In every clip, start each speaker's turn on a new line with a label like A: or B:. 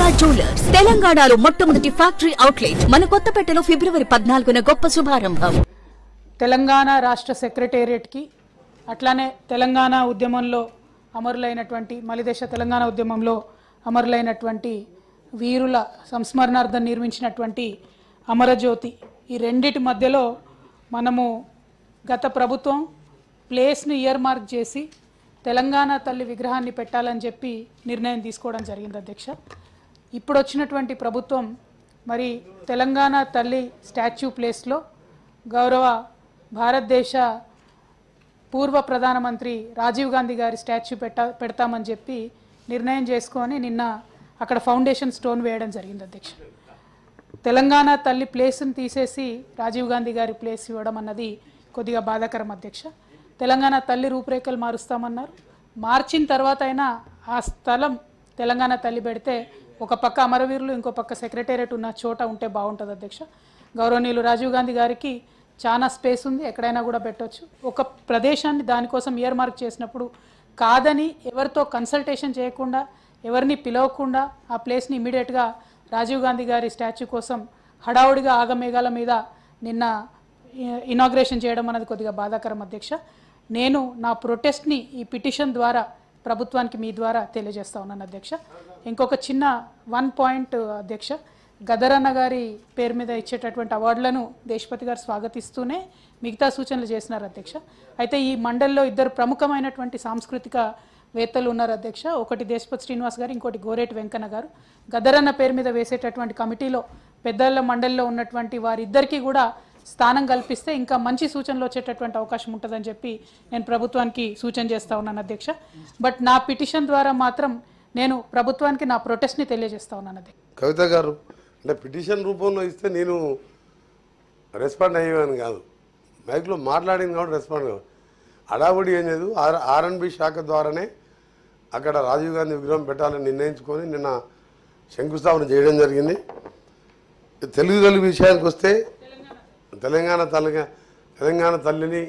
A: Durga jewellers తెలంగాణలో మొట్టమొదటి factory outlet మన కొత్తపేటలో ఫిబ్రవరి 14న గొప్ప శుభారంభం.
B: తెలంగాణ రాష్ట్ర సెక్రటేరియట్ కి అట్లానే తెలంగాణ ఉద్యమంలో అమరులైనటువంటి మలిదేశ తెలంగాణ ఉద్యమంలో అమరులైనటువంటి వీరుల సంస్మరణార్థం నిర్మించినటువంటి అమరజ్యోతి ఈ రెండిటి మధ్యలో మనము గత ప్రభుత్వం ప్లేస్ని ఇయర్ మార్క్ చేసి తెలంగాణ తల్లి విగ్రహాన్ని పెట్టాలని చెప్పి నిర్ణయం తీసుకోవడం జరిగింది అధ్యక్ష. ఇప్పుడు వచ్చినటువంటి ప్రభుత్వం మరి తెలంగాణ తల్లి స్టాచ్యూ ప్లేస్లో గౌరవ భారతదేశ పూర్వ ప్రధానమంత్రి రాజీవ్ గాంధీ గారి స్టాచ్యూ పెడతామని చెప్పి నిర్ణయం చేసుకొని నిన్న అక్కడ ఫౌండేషన్ స్టోన్ వేయడం జరిగింది అధ్యక్ష. తెలంగాణ తల్లి ప్లేస్ని తీసేసి రాజీవ్ గాంధీ గారి ప్లేస్ ఇవ్వడం అన్నది కొద్దిగా బాధాకరం అధ్యక్ష. తెలంగాణ తల్లి రూపురేఖలు మారుస్తామన్నారు. మార్చిన తర్వాత అయినా ఆ స్థలం తెలంగాణ తల్లి పెడితే ఒక పక్క అమరవీరులు ఇంకో పక్క సెక్రటేరియట్ ఉన్న చోట ఉంటే బాగుంటుంది అధ్యక్ష. గౌరవనీయులు రాజీవ్ గాంధీ గారికి చాలా స్పేస్ ఉంది, ఎక్కడైనా కూడా పెట్టవచ్చు. ఒక ప్రదేశాన్ని దానికోసం ఇయర్ మార్క్ చేసినప్పుడు కాదని ఎవరితో కన్సల్టేషన్ చేయకుండా ఎవరిని పిలవకుండా ఆ ప్లేస్ని ఇమీడియట్గా రాజీవ్ గాంధీ గారి స్టాచ్యూ కోసం హడావుడిగా ఆగమేఘాల మీద నిన్న ఇనాగ్రేషన్ చేయడం అనేది కొద్దిగా బాధాకరం అధ్యక్ష. నేను నా ప్రొటెస్ట్ని ఈ పిటిషన్ ద్వారా ప్రభుత్వానికి మీ ద్వారా తెలియజేస్తా ఉన్నాను అధ్యక్ష. ఇంకొక చిన్న 1 పాయింట్ అధ్యక్ష, గదరన్న గారి పేరు మీద ఇచ్చేటటువంటి అవార్డులను దేశపతి గారు స్వాగతిస్తూనే మిగతా సూచనలు చేసినారు అధ్యక్ష. అయితే ఈ మండలిలో 2 ప్రముఖమైనటువంటి సాంస్కృతిక వేత్తలు ఉన్నారు అధ్యక్ష. ఒకటి దేశపతి శ్రీనివాస్ గారు, ఇంకోటి గోరేటి వెంకన్న గారు. గదరన్న పేరు మీద వేసేటటువంటి కమిటీలో పెద్దల మండలిలో ఉన్నటువంటి వారిద్దరికీ కూడా స్థానం కల్పిస్తే ఇంకా మంచి సూచనలు వచ్చేటటువంటి అవకాశం ఉంటుందని చెప్పి నేను ప్రభుత్వానికి సూచన చేస్తా ఉన్నాను అధ్యక్ష. బట్ నా పిటిషన్ ద్వారా మాత్రం నేను ప్రభుత్వానికి నా ప్రొటెస్ట్ని తెలియజేస్తా ఉన్నాను అధ్యక్ష.
C: కవిత గారు, అంటే పిటిషన్ రూపంలో ఇస్తే నేను రెస్పాండ్ అయ్యేవాను కాదు, మైక్లో మాట్లాడింది కాబట్టి రెస్పాండ్ కాదు. అడావుడి ఏం లేదు, ఆర్ఎన్బి శాఖ ద్వారానే అక్కడ రాజీవ్ గాంధీ విగ్రహం పెట్టాలని నిర్ణయించుకొని నిన్న శంకుస్థాపన చేయడం జరిగింది. తెలుగు విషయానికి వస్తే తెలంగాణ తల్లిని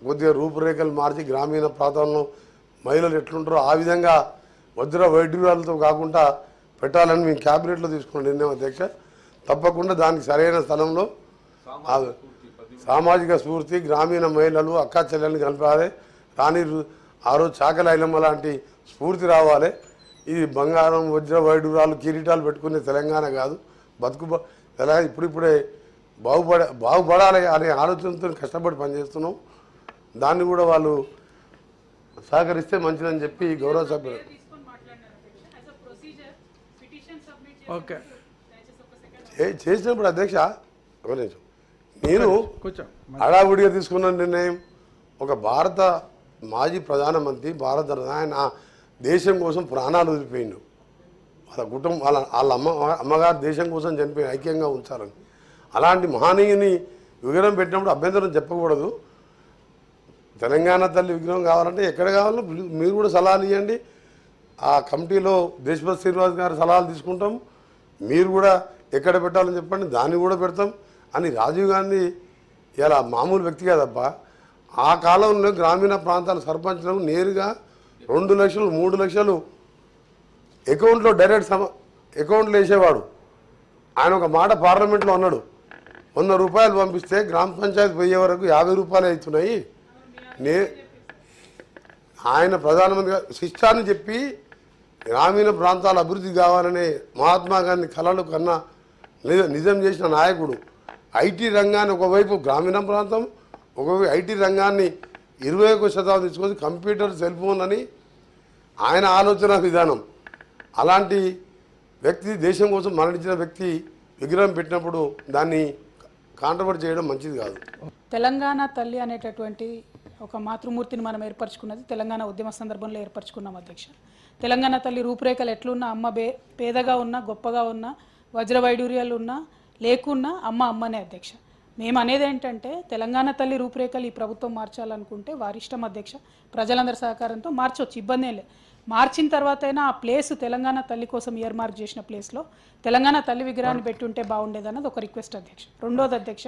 C: కొద్దిగా రూపురేఖలు మార్చి గ్రామీణ ప్రాంతంలో మహిళలు ఎట్లుంటారో ఆ విధంగా వజ్ర వైడ్యూరాలతో కాకుండా పెట్టాలని మేము క్యాబినెట్లో తీసుకున్న నిర్ణయం అధ్యక్ష. తప్పకుండా దానికి సరైన స్థలంలో సామాజిక స్ఫూర్తి, గ్రామీణ మహిళలు అక్కా చెల్లెల్ని కలపాలి, రాణి ఆ రోజు చాకలి ఐలమ్మ లాంటి స్ఫూర్తి రావాలి. ఇది బంగారం వజ్ర వైడూరాలు కిరీటాలు పెట్టుకునే తెలంగాణ కాదు, బతుకు తెలంగాణ ఇప్పుడిప్పుడే బాగుపడాలి అనే ఆలోచనతో కష్టపడి పనిచేస్తున్నాం. దాన్ని కూడా వాళ్ళు సహకరిస్తే మంచిదని చెప్పి గౌరవ సభ్యులు చేసినప్పుడు అధ్యక్ష నేను హడావుడిగా తీసుకున్న నిర్ణయం, ఒక భారత మాజీ ప్రధానమంత్రి ఆయన దేశం కోసం ప్రాణాలు వదిలిపోయిండు, వాళ్ళ కుటుంబం వాళ్ళ అమ్మగారు దేశం కోసం చనిపోయి ఐక్యంగా ఉంచాలని. అలాంటి మహనీయుని విగ్రహం పెట్టినప్పుడు అభ్యంతరం చెప్పకూడదు. తెలంగాణ తల్లి విగ్రహం కావాలంటే ఎక్కడ కావాలో మీరు కూడా సలహాలు ఇవ్వండి. ఆ కమిటీలో దేశపతి శ్రీనివాస్ గారి సలహాలు తీసుకుంటాం. మీరు కూడా ఎక్కడ పెట్టాలని చెప్పండి, దాన్ని కూడా పెడతాం అని. రాజీవ్ గాంధీ ఇలా మామూలు వ్యక్తి కాదబ్బా. ఆ కాలంలో గ్రామీణ ప్రాంతాల సర్పంచ్లకు నేరుగా 2 లక్షలు 3 లక్షలు అకౌంట్లో డైరెక్ట్ అకౌంట్లో వేసేవాడు. ఆయన ఒక మాట పార్లమెంట్లో అన్నాడు, 100 రూపాయలు పంపిస్తే గ్రామ పంచాయతీ పోయే వరకు 50 రూపాయలు అవుతున్నాయి. ఆయన ప్రధానమంత్రిగా శిష్టాన్ని చెప్పి గ్రామీణ ప్రాంతాల అభివృద్ధి కావాలనే మహాత్మా గాంధీ కళలు కన్నా నిజం చేసిన నాయకుడు. ఐటీ రంగాన్ని ఒకవైపు గ్రామీణ ప్రాంతం, ఒకవైపు ఐటీ రంగాన్ని 21వ శతాబ్దం తీసుకొని కంప్యూటర్ సెల్ ఫోన్ అని ఆయన ఆలోచన విధానం. అలాంటి వ్యక్తి, దేశం కోసం మరణించిన వ్యక్తి విగ్రహం పెట్టినప్పుడు దాన్ని కాంట్రవర్ట్ చేయడం మంచిది కాదు.
B: తెలంగాణ తల్లి అనేటటువంటి ఒక మాతృమూర్తిని మనం ఏర్పరచుకున్నది తెలంగాణ ఉద్యమ సందర్భంలో ఏర్పరచుకున్నాం అధ్యక్ష. తెలంగాణ తల్లి రూపురేఖలు ఎట్లున్నా, అమ్మ పేదగా ఉన్నా, గొప్పగా ఉన్నా, వజ్ర వైడూర్యాలు ఉన్నా లేకున్నా అమ్మనే అధ్యక్ష. మేము అనేది ఏంటంటే తెలంగాణ తల్లి రూపురేఖలు ఈ ప్రభుత్వం మార్చాలనుకుంటే వారి ఇష్టం అధ్యక్ష. ప్రజలందరి సహకారంతో మార్చవచ్చు, ఇబ్బంది ఏం లేదు. మార్చిన తర్వాత అయినా ఆ ప్లేస్ తెలంగాణ తల్లి కోసం ఇయర్ మార్క్ చేసిన ప్లేస్లో తెలంగాణ తల్లి విగ్రహాన్ని పెట్టుంటే బాగుండేదన్నది ఒక రిక్వెస్ట్ అధ్యక్ష. రెండోది అధ్యక్ష,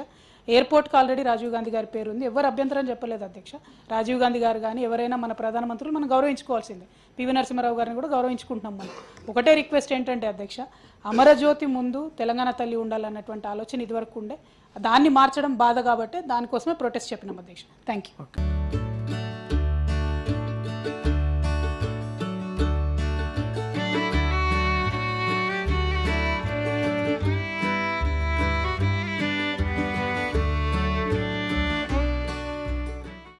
B: ఎయిర్పోర్ట్కి ఆల్రెడీ రాజీవ్ గాంధీ గారి పేరు ఉంది, ఎవరు అభ్యంతరం చెప్పలేదు అధ్యక్ష. రాజీవ్ గాంధీ గారు కానీ ఎవరైనా మన ప్రధానమంత్రులు మనం గౌరవించుకోవాల్సిందే, పివి నరసింహారావు గారిని కూడా గౌరవించుకుంటున్నాం మనం. ఒకటే రిక్వెస్ట్ ఏంటంటే అధ్యక్ష, అమరజ్యోతి ముందు తెలంగాణ తల్లి ఉండాలన్నటువంటి ఆలోచన ఇదివరకు ఉండే, దాన్ని మార్చడం బాధ కాబట్టి దానికోసమే ప్రొటెస్ట్ చెప్పినాం అధ్యక్ష. Thank you.